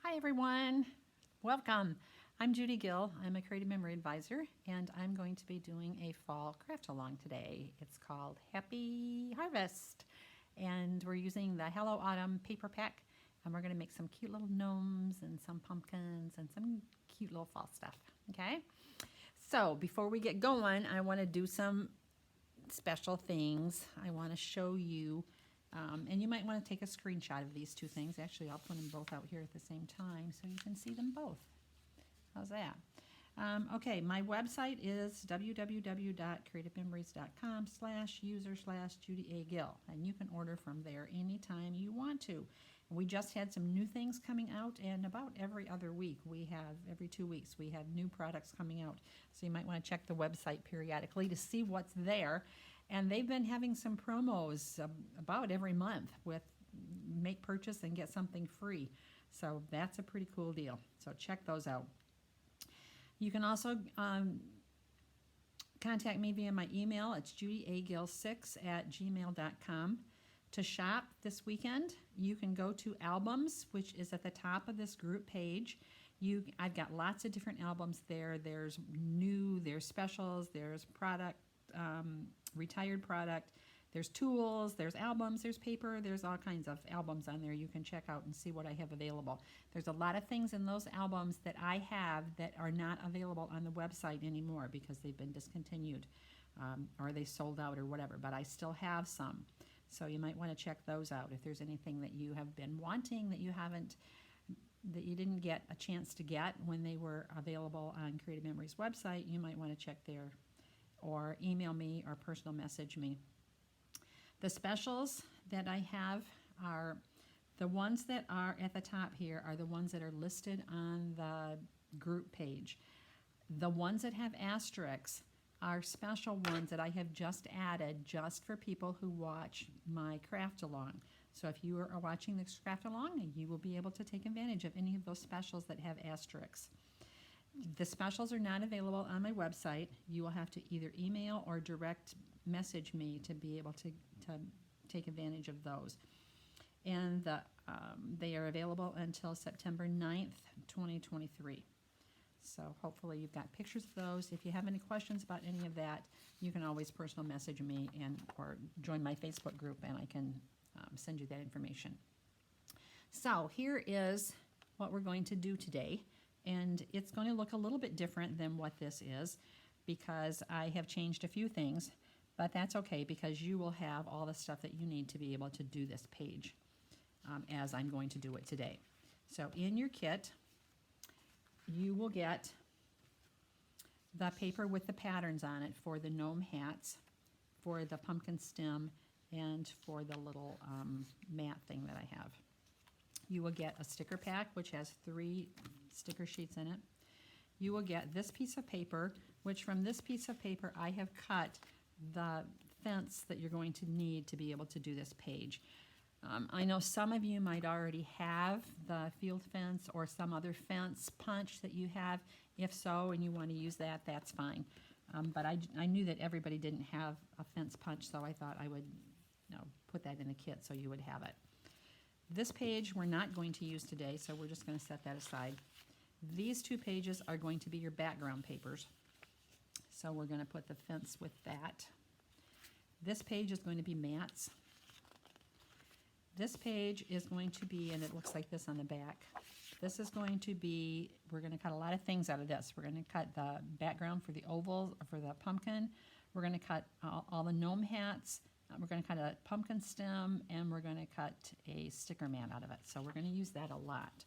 Hi everyone, welcome. I'm Judy Gill. I'm a Creative Memory Advisor and I'm going to be doing a fall craft along today. It's called Happy Harvest and we're using the Hello Autumn paper pack and we're going to make some cute little gnomes and some pumpkins and some cute little fall stuff, okay? So before we get going, I want to do some special things. I want to show you and you might want to take a screenshot of these two things. Actually, I'll put them both out here at the same time so you can see them both. How's that? Okay, my website is www.creativememories.com/user/Judy A. Gill, and you can order from there anytime you want to. We just had some new things coming out, and about every other week, every 2 weeks, we have new products coming out. So you might want to check the website periodically to see what's there. And they've been having some promos about every month with make purchase and get something free. So that's a pretty cool deal. So check those out. You can also contact me via my email. It's judyagill6@gmail.com. To shop this weekend, you can go to albums, which is at the top of this group page. I've got lots of different albums there. There's new, there's specials, there's product, retired product, there's tools, there's albums, there's paper, there's all kinds of albums on there you can check out and see what I have available. There's a lot of things in those albums that I have that are not available on the website anymore because they've been discontinued or they sold out or whatever, but I still have some. So you might want to check those out. If there's anything that you have been wanting that you didn't get a chance to get when they were available on Creative Memories website, you might want to check there or email me or personal message me. The specials that I have are the ones that are at the top here are the ones that are listed on the group page. The ones that have asterisks are special ones that I have just added just for people who watch my craft along. So if you are watching this craft along, you will be able to take advantage of any of those specials that have asterisks. The specials are not available on my website. You will have to either email or direct message me to be able to take advantage of those. And they are available until September 9th, 2023. So hopefully you've got pictures of those. If you have any questions about any of that, you can always personal message me or join my Facebook group and I can send you that information. So here is what we're going to do today. And it's going to look a little bit different than what this is because I have changed a few things, but that's okay because you will have all the stuff that you need to be able to do this page as I'm going to do it today. So in your kit, you will get the paper with the patterns on it for the gnome hats, for the pumpkin stem, and for the little mat thing that I have. You will get a sticker pack, which has 3 sticker sheets in it. You will get this piece of paper, which from this piece of paper, I have cut the fence that you're going to need to be able to do this page. I know some of you might already have the field fence or some other fence punch that you have. If so, and you want to use that, that's fine. But I knew that everybody didn't have a fence punch, so I thought I would put that in the kit so you would have it. This page we're not going to use today, so we're just going to set that aside. These 2 pages are going to be your background papers. So we're going to put the fence with that. This page is going to be mats. This page is going to be, and it looks like this on the back. This is going to be, we're going to cut a lot of things out of this. We're going to cut the background for the oval, for the pumpkin. We're going to cut all the gnome hats. We're going to cut a pumpkin stem, and we're going to cut a sticker mat out of it. So we're going to use that a lot.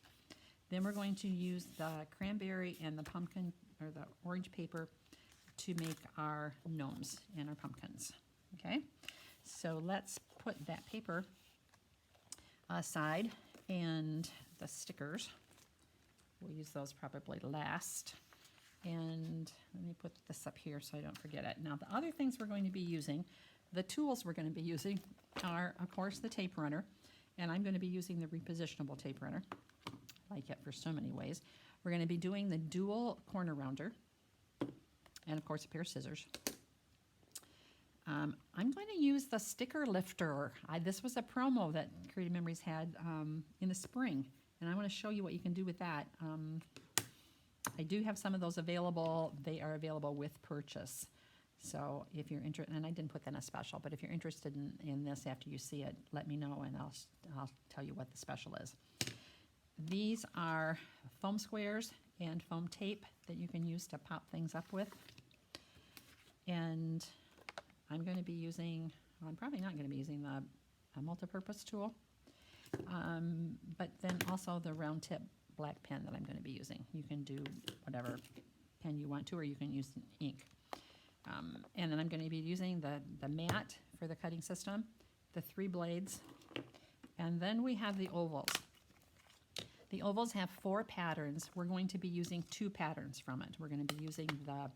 Then we're going to use the cranberry and the pumpkin, or the orange paper, to make our gnomes and our pumpkins. Okay? So let's put that paper aside, and the stickers, we'll use those probably last. And let me put this up here so I don't forget it. Now, the other things we're going to be using, the tools we're going to be using are, of course, the tape runner, and I'm going to be using the repositionable tape runner. I like it for so many ways. We're going to be doing the dual corner rounder, and of course a pair of scissors. I'm going to use the sticker lifter. This was a promo that Creative Memories had in the spring, And I want to show you what you can do with that. I do have some of those available. They are available with purchase. So if you're interested, and I didn't put that in a special, but if you're interested in this after you see it, let me know and I'll tell you what the special is. These are foam squares and foam tape that you can use to pop things up with. And I'm going to be using, well, I'm probably not going to be using a multi-purpose tool, but then also the round tip black pen that I'm going to be using. You can do whatever pen you want to, or you can use ink. And then I'm going to be using the mat for the cutting system, the 3 blades, and then we have the ovals. The ovals have 4 patterns. We're going to be using 2 patterns from it. We're going to be using the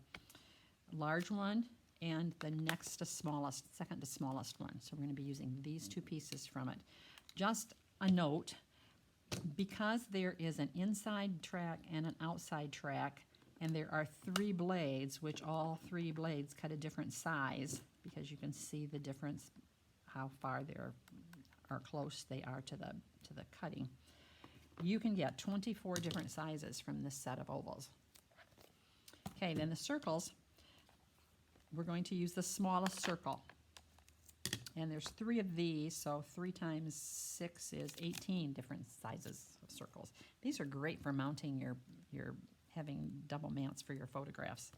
large one and the next to smallest, second to smallest one. So we're going to be using these 2 pieces from it. Just a note, because there is an inside track and an outside track, and there are 3 blades, which all 3 blades cut a different size, because you can see the difference, how far they are close they are to the cutting. You can get 24 different sizes from this set of ovals. Okay, then the circles, we're going to use the smallest circle. And there's 3 of these, so 3 times 6 is 18 different sizes of circles. These are great for mounting your having double mounts for your photographs.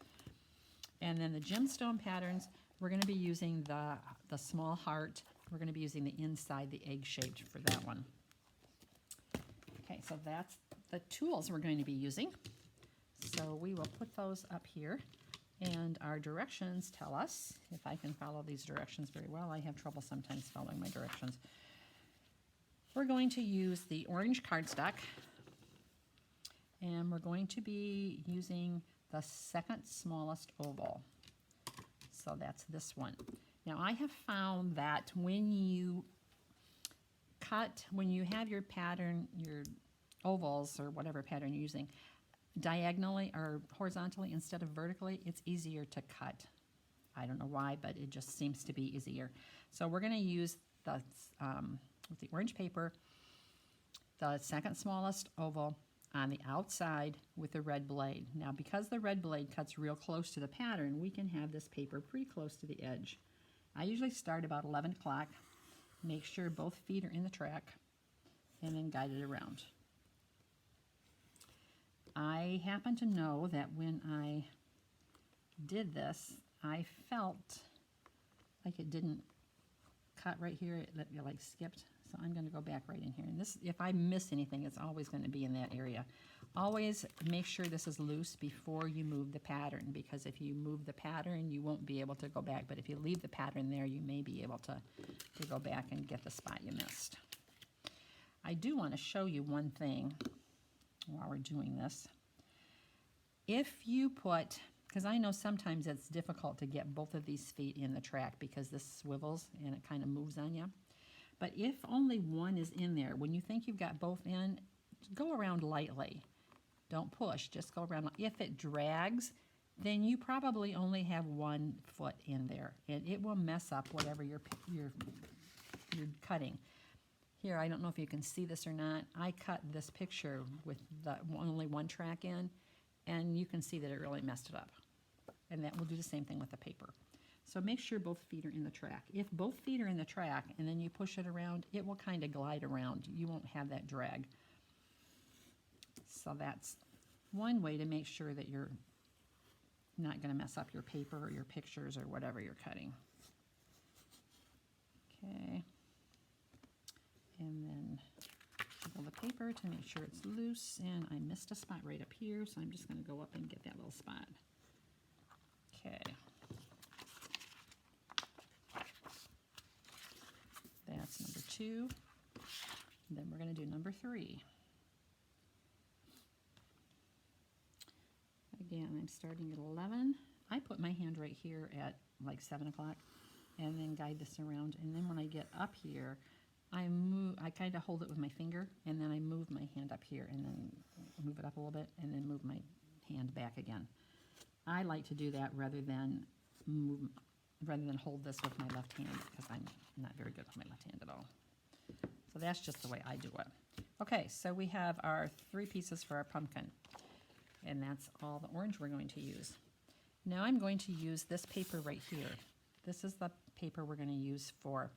And then the gemstone patterns, we're going to be using the small heart. We're going to be using the inside, the egg-shaped for that one. Okay, so that's the tools we're going to be using. So we will put those up here. And our directions tell us, if I can follow these directions very well, I have trouble sometimes following my directions. We're going to use the orange cardstock, and we're going to be using the second smallest oval. So that's this one. Now I have found that when you have your pattern, your ovals or whatever pattern you're using, diagonally or horizontally instead of vertically, it's easier to cut. I don't know why, but it just seems to be easier. So we're going to use with the orange paper, the second smallest oval on the outside with the red blade. Now because the red blade cuts real close to the pattern, we can have this paper pretty close to the edge. I usually start about 11 o'clock, make sure both feet are in the track, and then guide it around. I happen to know that when I did this, I felt like it didn't cut right here, it like skipped. So I'm going to go back right in here. And this, if I miss anything, it's always going to be in that area. Always make sure this is loose before you move the pattern, because if you move the pattern, you won't be able to go back. But if you leave the pattern there, you may be able to go back and get the spot you missed. I do want to show you one thing while we're doing this. If you put, because I know sometimes it's difficult to get both of these feet in the track because this swivels and it kind of moves on you. But if only one is in there, when you think you've got both in, go around lightly. Don't push, just go around. If it drags, then you probably only have 1 foot in there, and it will mess up whatever you're cutting. Here, I don't know if you can see this or not. I cut this picture with only 1 track in, and you can see that it really messed it up. And that will do the same thing with the paper. So make sure both feet are in the track. If both feet are in the track and then you push it around, it will kind of glide around. You won't have that drag. So that's one way to make sure that you're not going to mess up your paper or your pictures or whatever you're cutting. Okay. And then jiggle the paper to make sure it's loose. And I missed a spot right up here, so I'm just going to go up and get that little spot. Okay. That's number 2. Then we're going to do number 3. Again, I'm starting at 11. I put my hand right here at like 7 o'clock and then guide this around. And then when I get up here, I kind of hold it with my finger, and then I move my hand up here and then move it up a little bit and then move my hand back again. I like to do that rather than hold this with my left hand, because I'm not very good with my left hand at all. So that's just the way I do it. Okay, so we have our 3 pieces for our pumpkin, and that's all the orange we're going to use. Now I'm going to use this paper right here. This is the paper we're going to use for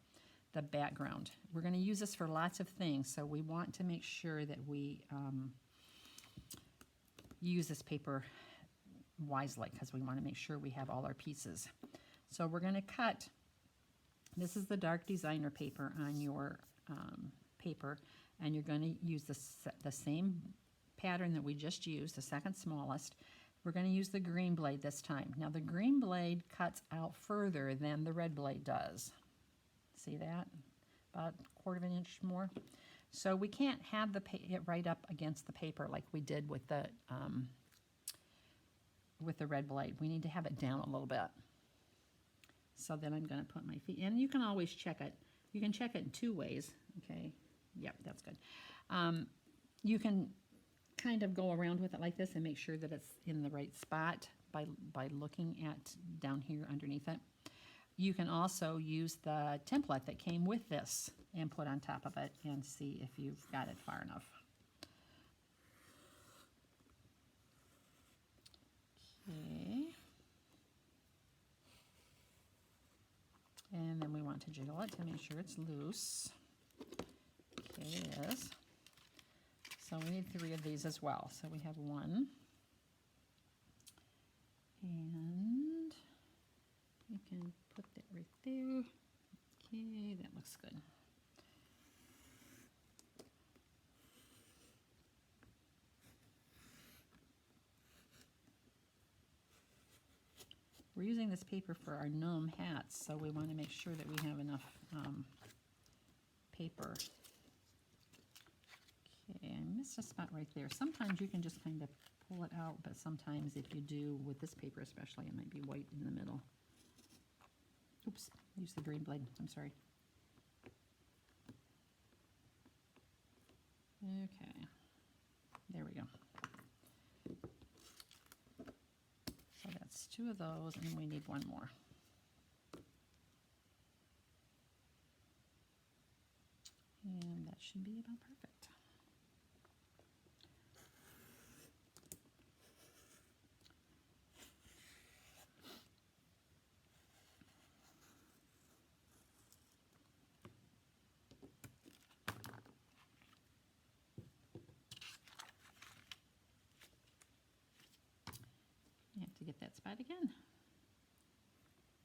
the background. We're going to use this for lots of things, so we want to make sure that we use this paper wisely, because we want to make sure we have all our pieces. So we're going to cut, this is the dark designer paper on your paper, and you're going to use the same pattern that we just used, the second smallest. We're going to use the green blade this time. Now the green blade cuts out further than the red blade does. See that? About 1/4 inch more. So we can't have it right up against the paper like we did with the red blade. We need to have it down a little bit. So then I'm going to put my feet, and you can always check it. You can check it in 2 ways. Okay, yep, that's good. You can kind of go around with it like this and make sure that it's in the right spot by looking at down here underneath it. You can also use the template that came with this and put on top of it and see if you've got it far enough. Okay. And then we want to jiggle it to make sure it's loose. Okay, it is. So we need 3 of these as well. So we have 1. And we can put that right there. Okay, that looks good. We're using this paper for our gnome hats, so we want to make sure that we have enough paper. Okay, I missed a spot right there. Sometimes you can just kind of pull it out, but sometimes if you do with this paper especially, it might be white in the middle. Oops, use the green blade, I'm sorry. Okay, there we go. So that's 2 of those, and we need 1 more. And that should be about perfect. You have to get that spot again.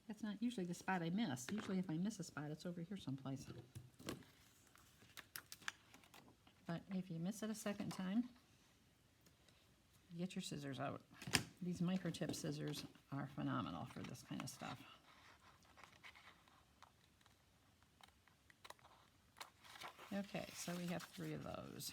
That's not usually the spot I miss. Usually if I miss a spot, it's over here someplace. But if you miss it a second time, get your scissors out. These microtip scissors are phenomenal for this kind of stuff. Okay, so we have 3 of those.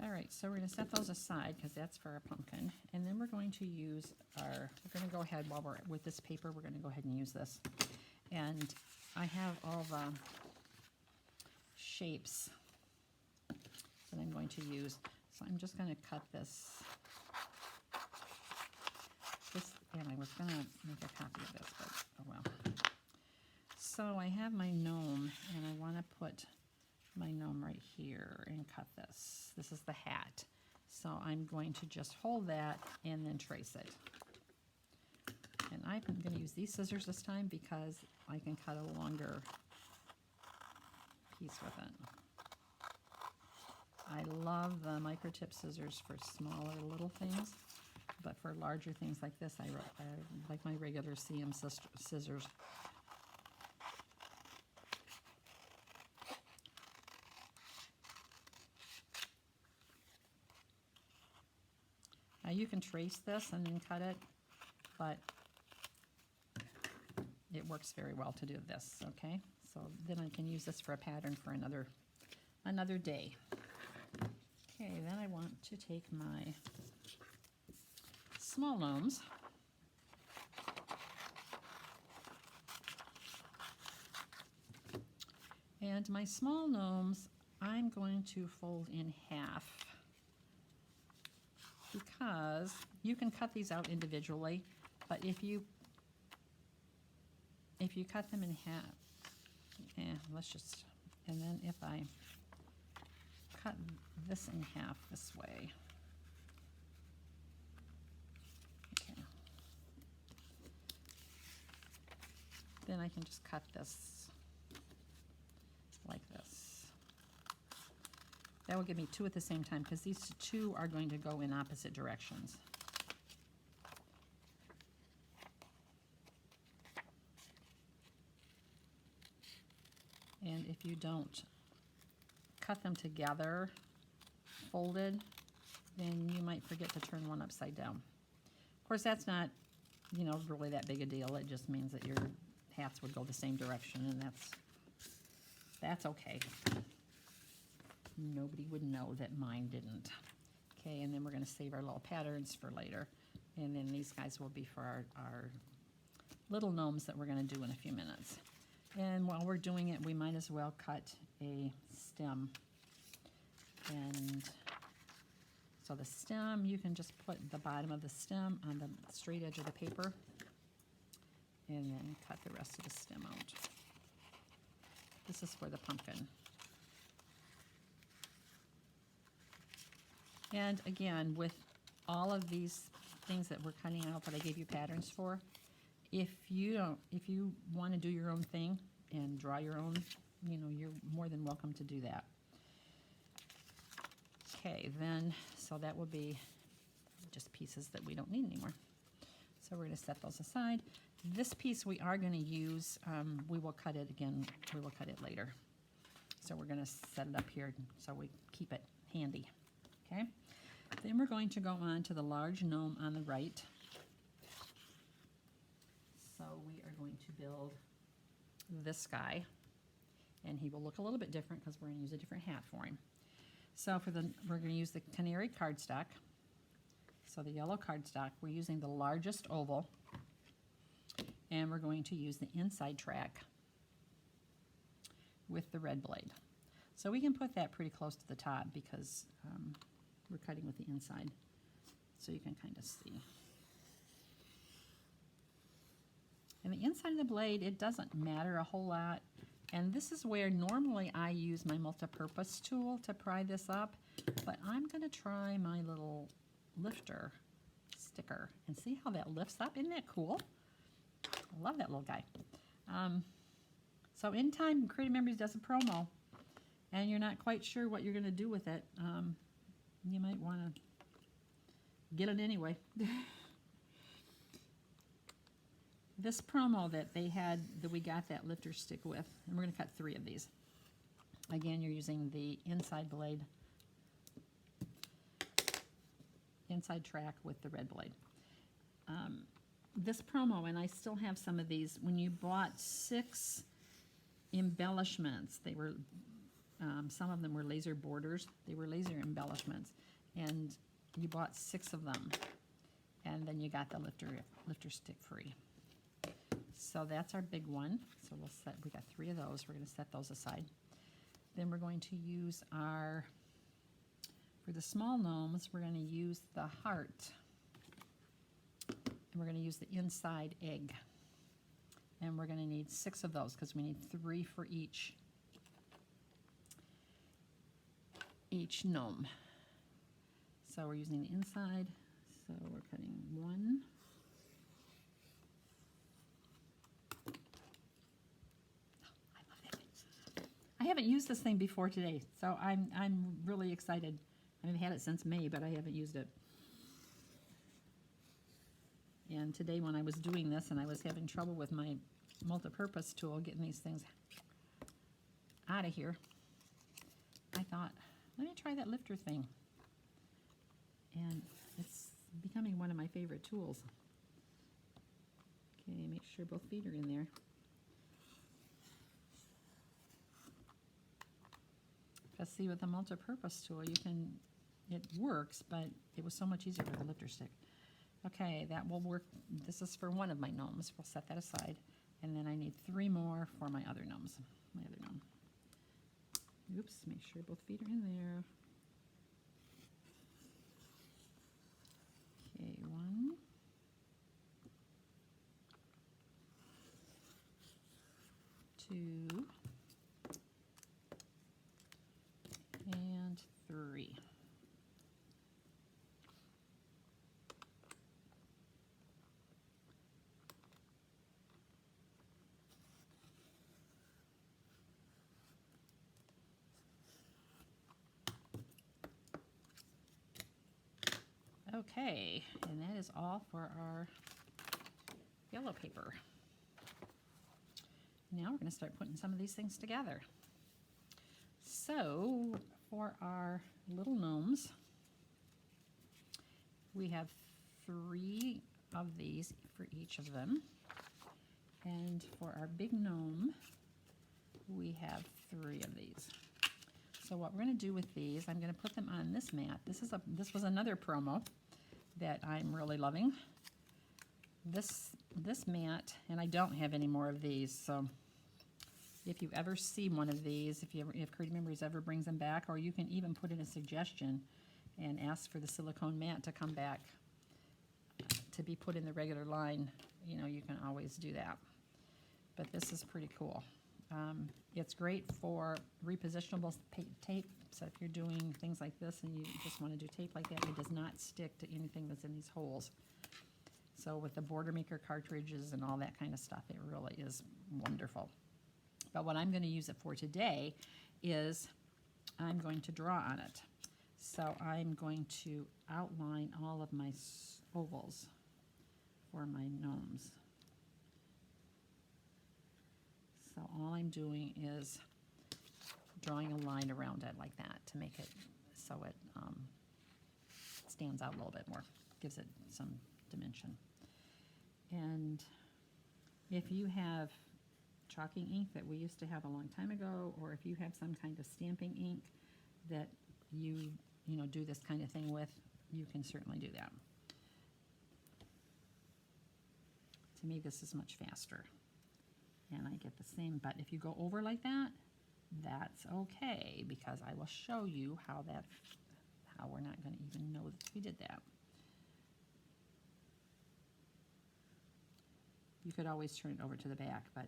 All right, so we're going to set those aside because that's for our pumpkin. And then we're going to use we're going to go ahead while we're with this paper, we're going to go ahead and use this. And I have all the shapes that I'm going to use. So I'm just going to cut this. And I was going to make a copy of this, but oh well. So I have my gnome, and I want to put my gnome right here and cut this. This is the hat. So I'm going to just hold that and then trace it. And I'm going to use these scissors this time because I can cut a longer piece with it. I love the microtip scissors for smaller little things, but for larger things like this, I like my regular CM scissors. Now you can trace this and then cut it, but it works very well to do this, okay? So then I can use this for a pattern for another day. Okay, then I want to take my small gnomes. And my small gnomes, I'm going to fold in half because you can cut these out individually, but if if you cut them in half, let's just, and then if I cut this in half this way, okay, then I can just cut this like this. That will give me two at the same time because these two are going to go in opposite directions. And if you don't cut them together, folded, then you might forget to turn one upside down. Of course, that's not, you know, really that big a deal. It just means that your hats would go the same direction, and that's okay. Nobody would know that mine didn't. Okay, and then we're going to save our little patterns for later. And then these guys will be for our little gnomes that we're going to do in a few minutes. And while we're doing it, we might as well cut a stem. And so the stem, you can just put the bottom of the stem on the straight edge of the paper and then cut the rest of the stem out. This is for the pumpkin. And again, with all of these things that we're cutting out that I gave you patterns for, if you want to do your own thing and draw your own, you know, you're more than welcome to do that. Okay, then, so that will be just pieces that we don't need anymore. So we're going to set those aside. This piece we are going to use, we will cut it again, we will cut it later. So we're going to set it up here so we keep it handy, okay? Then we're going to go on to the large gnome on the right. So we are going to build this guy, and he will look a little bit different because we're going to use a different hat for him. So we're going to use the canary cardstock. So the yellow cardstock, we're using the largest oval, and we're going to use the inside track with the red blade. So we can put that pretty close to the top because we're cutting with the inside, so you can kind of see. And the inside of the blade, it doesn't matter a whole lot. And this is where normally I use my multi-purpose tool to pry this up, but I'm going to try my little lifter sticker and see how that lifts up. Isn't that cool? I love that little guy. So anytime Creative Memories does a promo and you're not quite sure what you're going to do with it, you might want to get it anyway. This promo that they had, that we got that lifter stick with, and we're going to cut 3 of these. Again, you're using the inside blade, inside track with the red blade. This promo, and I still have some of these, when you bought 6 embellishments, they were, some of them were laser borders, they were laser embellishments, and you bought 6 of them, and then you got the lifter stick free. So that's our big one. So we got 3 of those. We're going to set those aside. Then we're going to use for the small gnomes, we're going to use the heart. And we're going to use the inside egg. And we're going to need 6 of those because we need 3 for each gnome. So we're using the inside. So we're cutting 1. I haven't used this thing before today, so I'm really excited. I've had it since May, but I haven't used it. And today when I was doing this and I was having trouble with my multi-purpose tool, getting these things out of here, I thought, let me try that lifter thing. And it's becoming one of my favorite tools. Okay, make sure both feet are in there. Because see, with the multi-purpose tool, it works, but it was so much easier with the lifter stick. Okay, that will work. This is for one of my gnomes. We'll set that aside. And then I need 3 more for my other gnomes. My other gnome. Oops, make sure both feet are in there. Okay, 1. Okay, and that is all for our yellow paper. Now we're going to start putting some of these things together. So for our little gnomes, we have 3 of these for each of them. And for our big gnome, we have 3 of these. So what we're going to do with these, I'm going to put them on this mat. This was another promo that I'm really loving. This mat, and I don't have any more of these, so if you ever see one of these, if Creative Memories ever brings them back, or you can even put in a suggestion and ask for the silicone mat to come back to be put in the regular line, you know, you can always do that. But this is pretty cool. It's great for repositionable tape, so if you're doing things like this and you just want to do tape like that, it does not stick to anything that's in these holes. So with the Border Maker cartridges and all that kind of stuff, it really is wonderful. But what I'm going to use it for today is I'm going to draw on it. So I'm going to outline all of my ovals for my gnomes. So all I'm doing is drawing a line around it like that to make it so it stands out a little bit more, gives it some dimension. And if you have chalking ink that we used to have a long time ago, or if you have some kind of stamping ink that you know do this kind of thing with, you can certainly do that. To me, this is much faster, and I get the same. But if you go over like that, that's okay, because I will show you how we're not going to even know that we did that. You could always turn it over to the back, but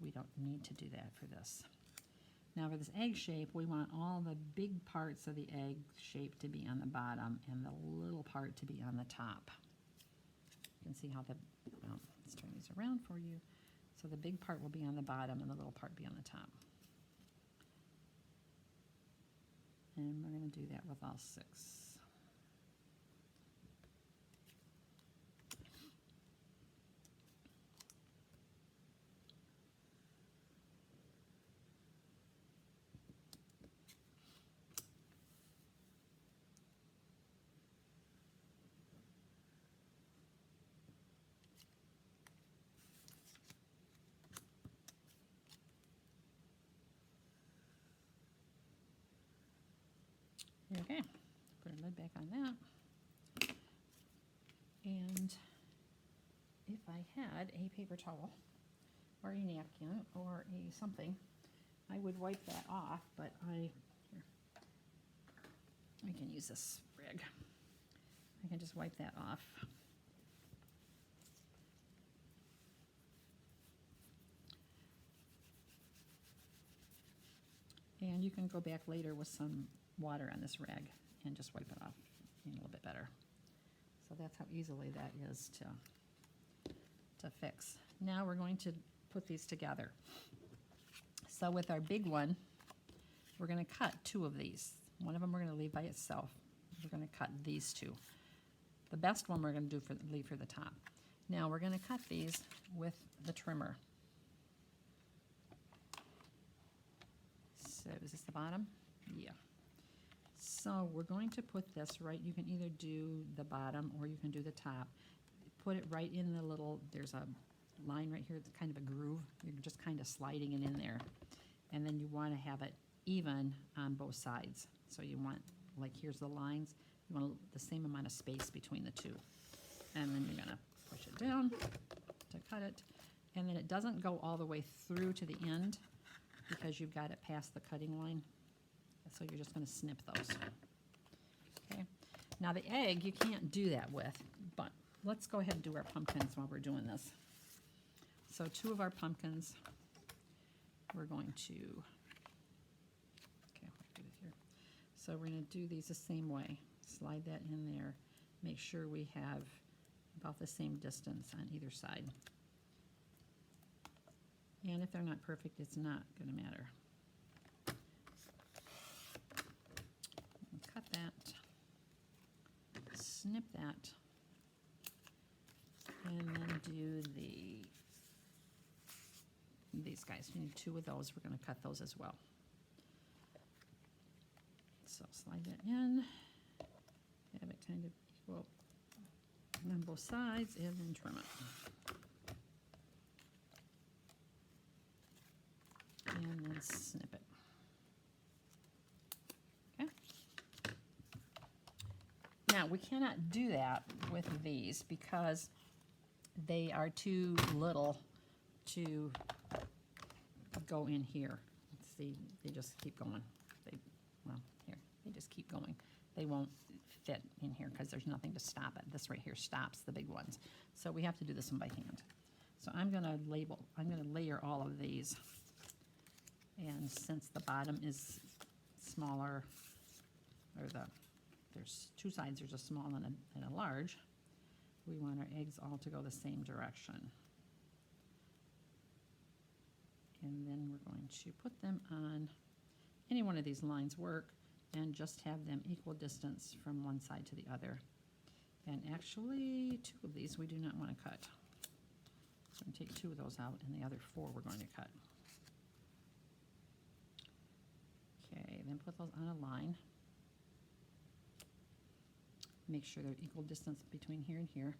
we don't need to do that for this. Now for this egg shape, we want all the big parts of the egg shape to be on the bottom and the little part to be on the top. You can see how let's turn these around for you. So the big part will be on the bottom and the little part be on the top. And we're going to do that with all 6. Okay, put a lid back on that. And if I had a paper towel or a napkin or a something, I would wipe that off, but I can use this rag. I can just wipe that off. And you can go back later with some water on this rag and just wipe it off a little bit better. So that's how easily that is to fix. Now we're going to put these together. So with our big one, we're going to cut 2 of these. One of them we're going to leave by itself. We're going to cut these 2. The best one we're going to leave for the top. Now we're going to cut these with the trimmer. So is this the bottom? Yeah. So we're going to put this right, you can either do the bottom or you can do the top. Put it right in the little, there's a line right here, it's kind of a groove. You're just kind of sliding it in there. And then you want to have it even on both sides. So you want, like here's the lines, you want the same amount of space between the 2. And then you're going to push it down to cut it. And then it doesn't go all the way through to the end because you've got it past the cutting line. So you're just going to snip those. Okay. Now the egg you can't do that with, but let's go ahead and do our pumpkins while we're doing this. So 2 of our pumpkins, we're going to, okay, I'll do it here. So we're going to do these the same way. Slide that in there. Make sure we have about the same distance on either side. And if they're not perfect, it's not going to matter. Cut that. snip that. And then do these guys. We need 2 of those. We're going to cut those as well. So slide that in, have it kind of equal on both sides, and then trim it. And then snip it. Okay. Now, we cannot do that with these because they are too little to go in here. See, they just keep going. They just keep going. They won't fit in here because there's nothing to stop it. This right here stops the big ones. So we have to do this one by hand. So I'm going to layer all of these. And since the bottom is smaller, or there's 2 sides, there's a small and a large, we want our eggs all to go the same direction. And then we're going to put them on any one of these lines work, and just have them equal distance from one side to the other. And actually, 2 of these we do not want to cut. So I'm going to take 2 of those out, and the other 4 we're going to cut. Okay, then put those on a line. Make sure they're equal distance between here and here.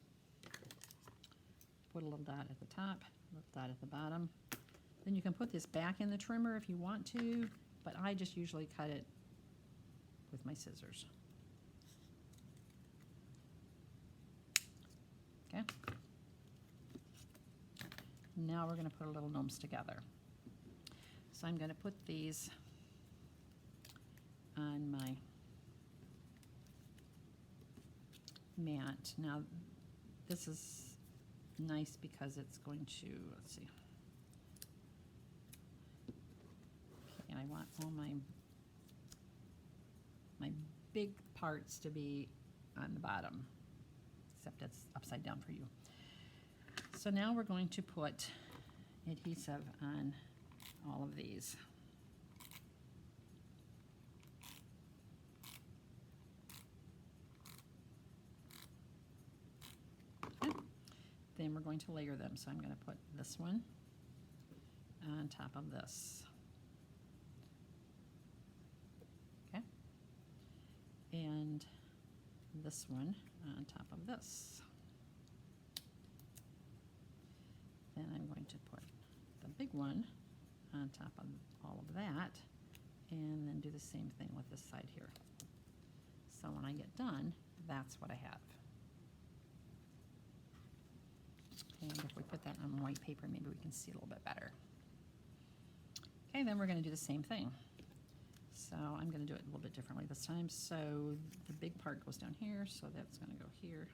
Put a little dot at the top, a little dot at the bottom. Then you can put this back in the trimmer if you want to, but I just usually cut it with my scissors. Okay. Now we're going to put our little gnomes together. So I'm going to put these on my mat. Now this is nice because it's going to, let's see. Okay, and I want all my big parts to be on the bottom, except it's upside down for you. So now we're going to put adhesive on all of these. Okay. Then we're going to layer them. So I'm going to put this one on top of this. Okay. And this one on top of this. Then I'm going to put the big one on top of all of that, and then do the same thing with this side here. So when I get done, that's what I have. And if we put that on white paper, maybe we can see a little bit better. Okay, then we're going to do the same thing. So I'm going to do it a little bit differently this time. So the big part goes down here, so that's going to go here.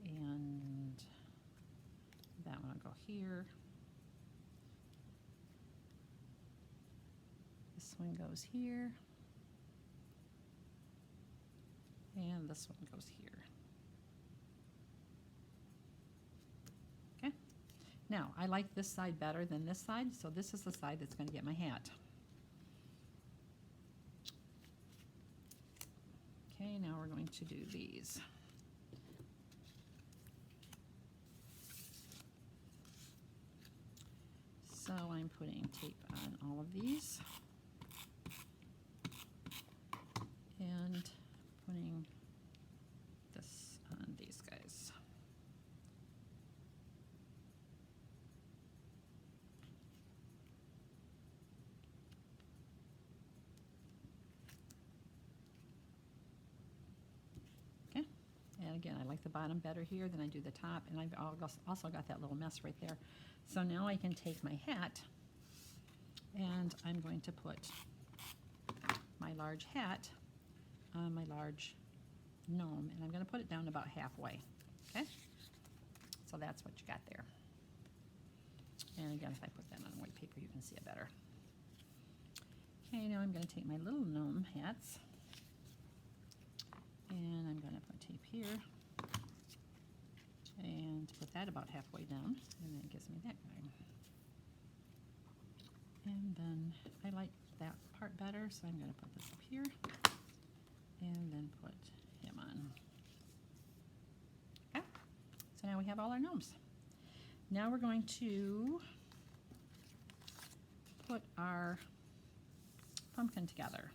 And that one will go here. This one goes here. And this one goes here. Okay. Now, I like this side better than this side, so this is the side that's going to get my hat. Okay, now we're going to do these. So I'm putting tape on all of these and putting this on these guys. Okay, and again, I like the bottom better here than I do the top, and I've also got that little mess right there. So now I can take my hat, and I'm going to put my large hat on my large gnome, and I'm going to put it down about halfway. Okay? So that's what you got there. And again, if I put that on white paper, you can see it better. Okay, now I'm going to take my little gnome hats, and I'm going to put tape here, and put that about halfway down, and then it gives me that guy. And then I like that part better, so I'm going to put this up here, and then put him on. So now we have all our gnomes. Now we're going to put our pumpkin together.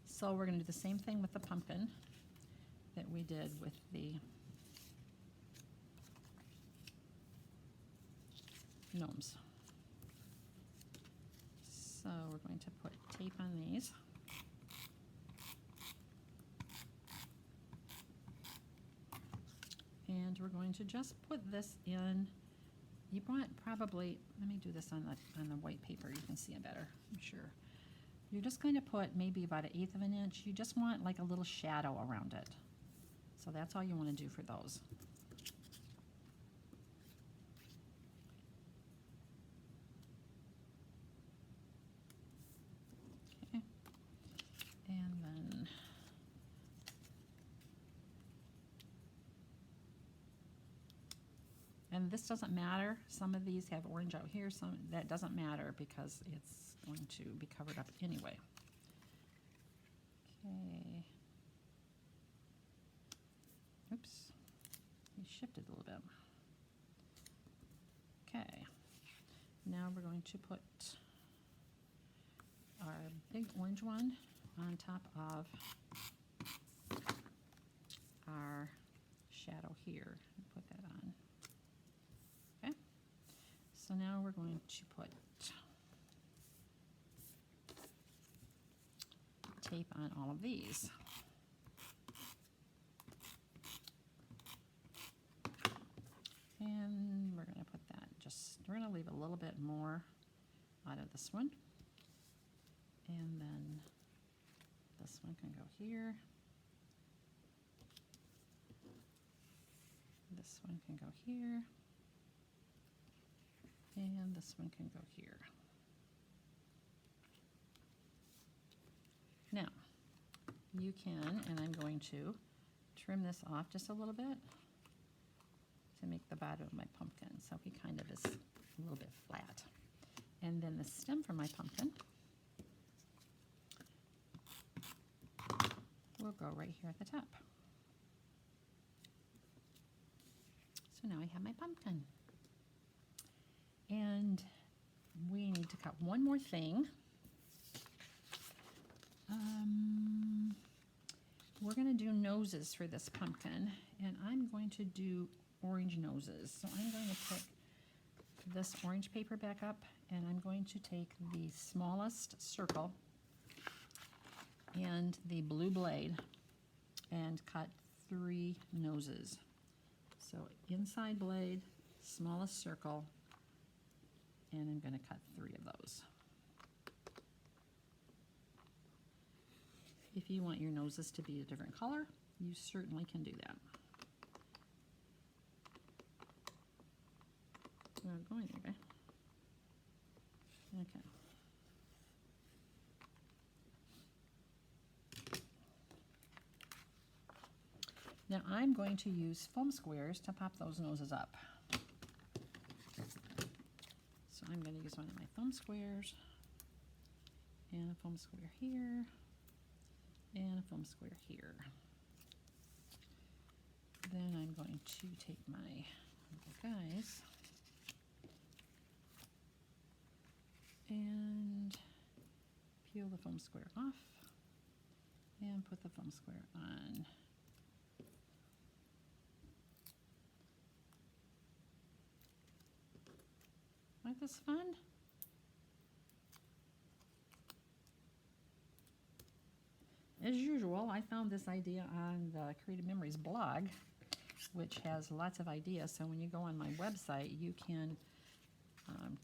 So we're going to do the same thing with the pumpkin that we did with the gnomes. So we're going to put tape on these. And we're going to just put this in. You want probably, let me do this on the white paper, you can see it better, I'm sure. You're just going to put maybe about 1/8 of an inch. You just want like a little shadow around it. So that's all you want to do for those. Okay. And then and this doesn't matter. Some of these have orange out here, some that doesn't matter because it's going to be covered up anyway. Okay. Oops. He shifted a little bit. Okay. Now we're going to put our big orange one on top of our shadow here. Put that on. Okay. So now we're going to put tape on all of these. And we're going to put that we're going to leave a little bit more out of this one. And then this one can go here. This one can go here. And this one can go here. Now, you can, and I'm going to trim this off just a little bit to make the bottom of my pumpkin, so he kind of is a little bit flat. And then the stem for my pumpkin will go right here at the top. So now I have my pumpkin. And we need to cut one more thing. We're going to do noses for this pumpkin, and I'm going to do orange noses. So I'm going to pick this orange paper back up, and I'm going to take the smallest circle and the blue blade and cut 3 noses. So inside blade, smallest circle, and I'm going to cut 3 of those. If you want your noses to be a different color, you certainly can do that. Not going there, okay. Now I'm going to use foam squares to pop those noses up. So I'm going to use one of my foam squares, and a foam square here, and a foam square here. Then I'm going to take my little guys and peel the foam square off and put the foam square on. Isn't this fun? As usual, I found this idea on the Creative Memories blog, which has lots of ideas. So when you go on my website, you can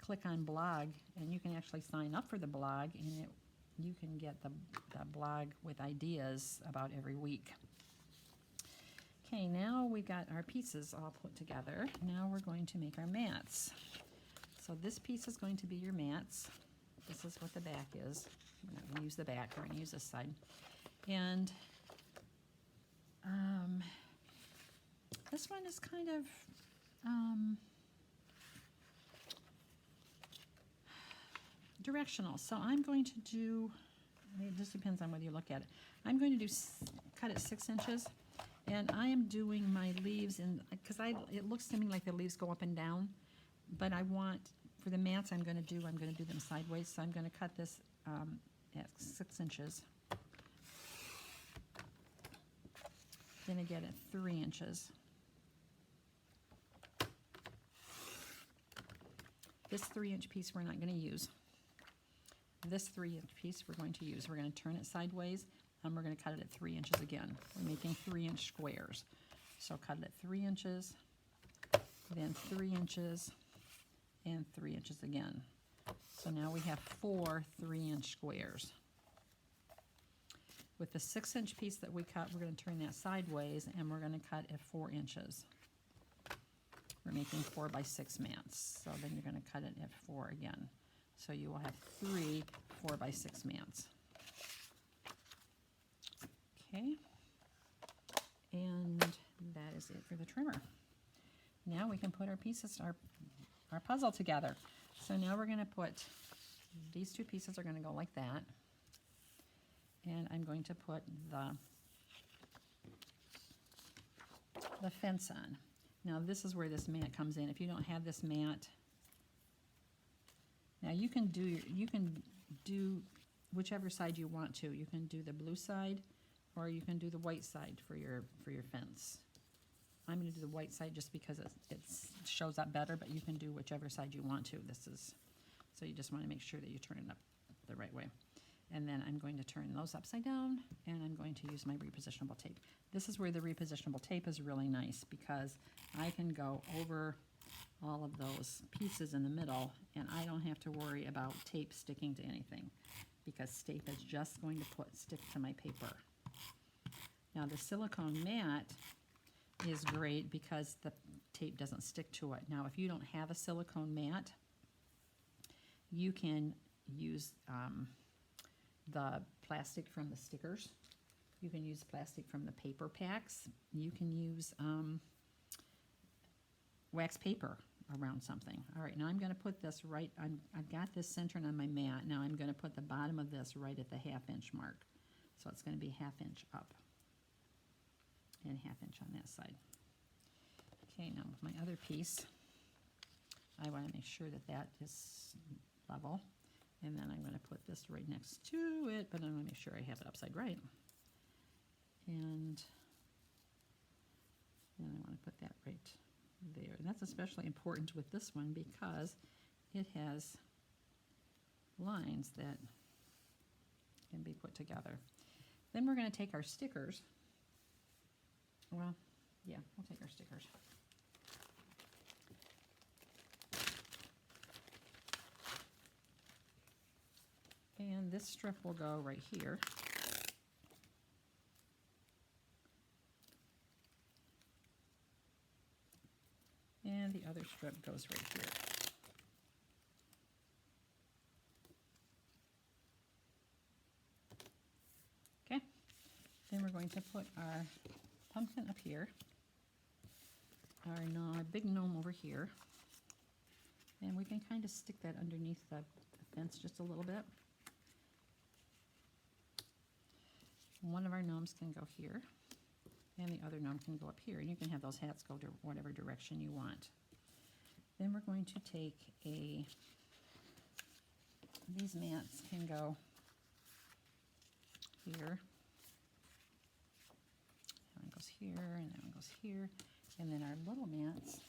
click on blog, and you can actually sign up for the blog, and you can get the blog with ideas about every week. Okay, now we've got our pieces all put together. Now we're going to make our mats. So this piece is going to be your mats. This is what the back is. We're not going to use the back, we're going to use this side. And this one is kind of directional. So I'm going to do, it just depends on whether you look at it. I'm going to cut it 6 inches, And I am doing my leaves because it looks to me like the leaves go up and down, but I want, for the mats I'm going to do them sideways, so I'm going to cut this at 6 inches. Then again at 3 inches. This 3-inch piece we're not going to use. This 3-inch piece we're going to use. We're going to turn it sideways, and we're going to cut it at 3 inches again. We're making 3-inch squares. So cut it at 3 inches, then 3 inches, and 3 inches again. So now we have 4 3-inch squares. With the 6-inch piece that we cut, we're going to turn that sideways, and we're going to cut at 4 inches. We're making 4 by 6 mats. So then you're going to cut it at 4 again. So you will have 3 4 by 6 mats. Okay. And that is it for the trimmer. Now we can put our pieces, our puzzle together. So now we're going to put, these 2 pieces are going to go like that. And I'm going to put the fence on. Now this is where this mat comes in. If you don't have this mat, now you can do whichever side you want to. You can do the blue side, or you can do the white side for your fence. I'm going to do the white side just because it shows up better, but you can do whichever side you want to. So you just want to make sure that you turn it up the right way. And then I'm going to turn those upside down, and I'm going to use my repositionable tape. This is where the repositionable tape is really nice, because I can go over all of those pieces in the middle, and I don't have to worry about tape sticking to anything, because tape is just going to stick to my paper. Now the silicone mat is great because the tape doesn't stick to it. Now if you don't have a silicone mat, you can use the plastic from the stickers. You can use plastic from the paper packs. You can use wax paper around something. All right, now I'm going to put this right, I've got this centered on my mat. Now I'm going to put the bottom of this right at the 1/2 inch mark. So it's going to be 1/2 inch up and 1/2 inch on that side. Okay, now with my other piece, I want to make sure that that is level. And then I'm going to put this right next to it, but I'm going to make sure I have it upside right. And then I want to put that right there. And that's especially important with this one because it has lines that can be put together. Then we're going to take our stickers. Well, yeah, we'll take our stickers. And this strip will go right here. And the other strip goes right here. Okay, then we're going to put our pumpkin up here, our big gnome over here, and we can kind of stick that underneath the fence just a little bit. One of our gnomes can go here, and the other gnome can go up here, and you can have those hats go to whatever direction you want. Then we're going to take these mats can go here, that one goes here, and that one goes here, and then our little mats,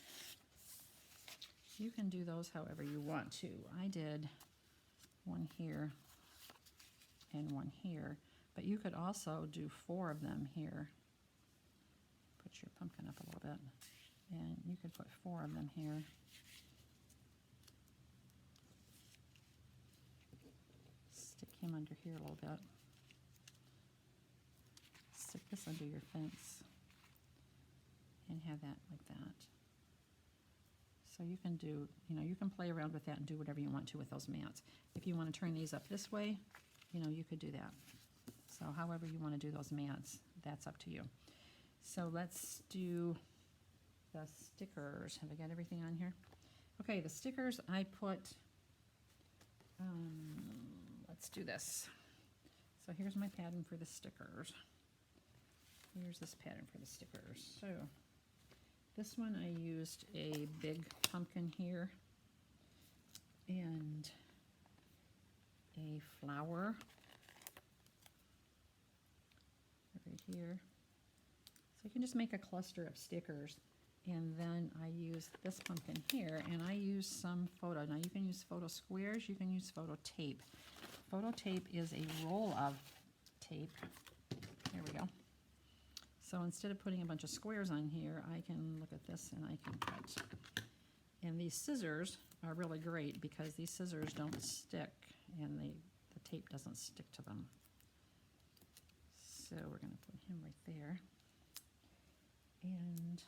you can do those however you want to. I did one here and one here, but you could also do 4 of them here. Put your pumpkin up a little bit, and you could put 4 of them here. Stick him under here a little bit. Stick this under your fence and have that like that. So you can do, you can play around with that and do whatever you want to with those mats. If you want to turn these up this way, you could do that. So however you want to do those mats, that's up to you. So let's do the stickers. Have I got everything on here? Okay, the stickers I put, let's do this. So here's my pattern for the stickers. here's this pattern for the stickers. So this one I used a big pumpkin here and a flower right here. So you can just make a cluster of stickers. And then I use this pumpkin here, and I use some photo. Now you can use photo squares, you can use photo tape. Photo tape is a roll of tape. There we go. So instead of putting a bunch of squares on here, I can look at this and I can cut. And these scissors are really great because these scissors don't stick and the tape doesn't stick to them. So we're going to put him right there. And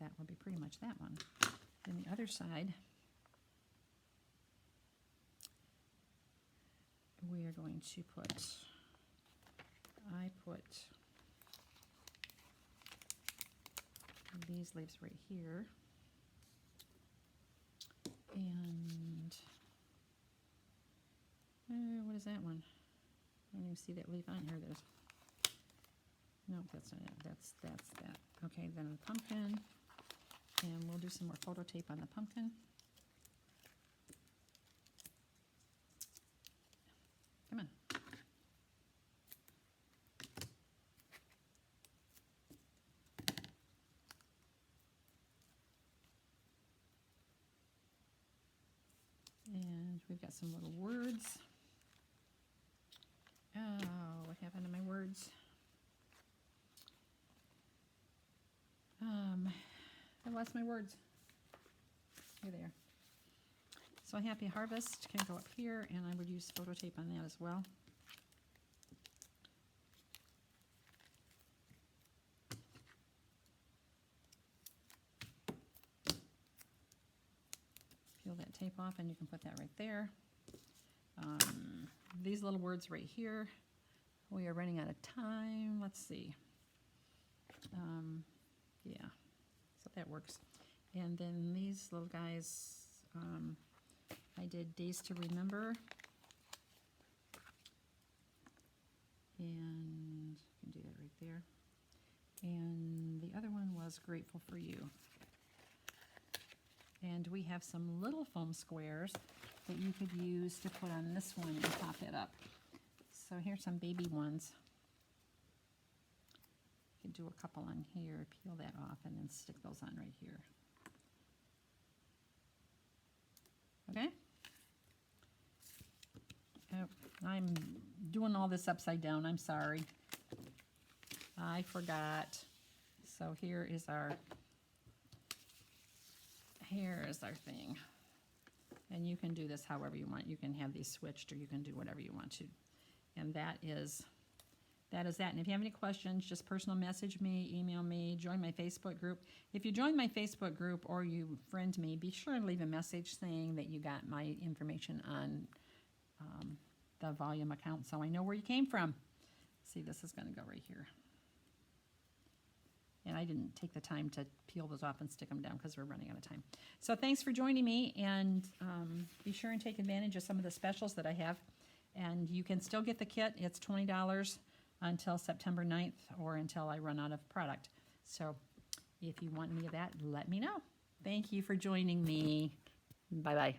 that will be pretty much that one. Then the other side, we are going to put, I put these leaves right here. And what is that one? I don't even see that leaf on here. There's, no, that's not it. That's that. Okay, then the pumpkin. And we'll do some more photo tape on the pumpkin. Come on. And we've got some little words. Oh, what happened to my words? I lost my words. Here they are. So Happy Harvest can go up here, and I would use photo tape on that as well. Peel that tape off, and you can put that right there. These little words right here. We are running out of time. Let's see. Yeah, so that works. And then these little guys, I did Days to Remember. And you can do that right there. And the other one was Grateful for You. And we have some little foam squares that you could use to put on this one and pop it up. So here's some baby ones. You could do a couple on here, peel that off, and then stick those on right here. Okay? Oh, I'm doing all this upside down. I'm sorry. I forgot. So here is our thing. And you can do this however you want. You can have these switched, or you can do whatever you want to. And that is that. And if you have any questions, just personal message me, email me, join my Facebook group. If you join my Facebook group or you friend me, be sure to leave a message saying that you got my information on the volume account so I know where you came from. See, this is going to go right here. And I didn't take the time to peel those off and stick them down because we're running out of time. So thanks for joining me, and be sure and take advantage of some of the specials that I have. And you can still get the kit. It's $20 until September 9th or until I run out of product. So if you want any of that, let me know. Thank you for joining me. Bye-bye.